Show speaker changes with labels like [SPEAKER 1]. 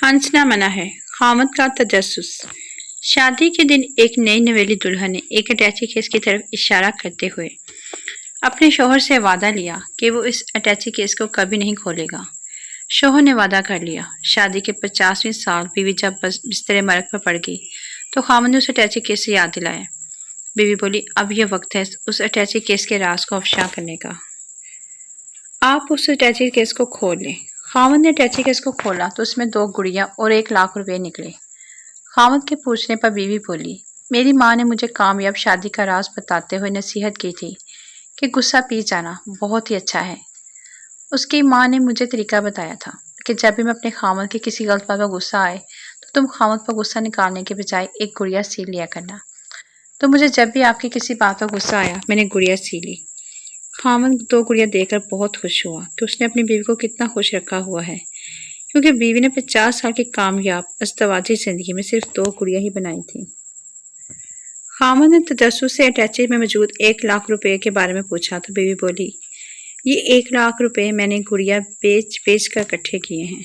[SPEAKER 1] हंसना मना है, खामद का तजस्सुस। शादी के दिन एक नई नवेली दुल्हन ने एक अटैची केस की तरफ इशारा करते हुए अपने शौहर से वादा लिया कि वो इस अटैची केस को कभी नहीं खोलेगा। शौहर ने वादा कर लिया। शादी के 50वें साल बीवी जब बिस्तरे मरग पर पड़ गई तो खामद ने उस अटैची केस से याद दिलाया। बीवी बोली, अब यह वक्त है उस अटैची केस के राज को अफशा करने का। आप उस अटैची केस को खोल लें। खामद ने अटैची केस को खोला तो उसमें 2 गुड़ियां और 1 लाख रुपए निकले। खामद के पूछने पर बीवी बोली, मेरी माँ ने मुझे कामयाब शादी का राज बताते हुए नसीहत की थी कि गुस्सा पी जाना बहुत ही अच्छा है। उसकी माँ ने मुझे तरीका बताया था कि जब भी मैं अपने खामद की किसी गलत बात पर गुस्सा आए तो तुम खामद पर गुस्सा निकालने के बजाय एक गुड़िया सी लिया करना। तो मुझे जब भी आपकी किसी बात पर गुस्सा आया मैंने गुड़िया सी ली। खामद 2 गुड़िया देखकर बहुत खुश हुआ कि उसने अपनी बीवी को कितना खुश रखा हुआ है, क्योंकि बीवी ने 50 साल की कामयाब अज़दवाजी जिंदगी में सिर्फ 2 गुड़िया ही बनाई थी। खामद ने तजस्सुस से अटैची में मौजूद 1 लाख रुपए के बारे में पूछा तो बीवी बोली, ये 1 लाख रुपए मैंने गुड़िया बेच कर इकट्ठे किए हैं।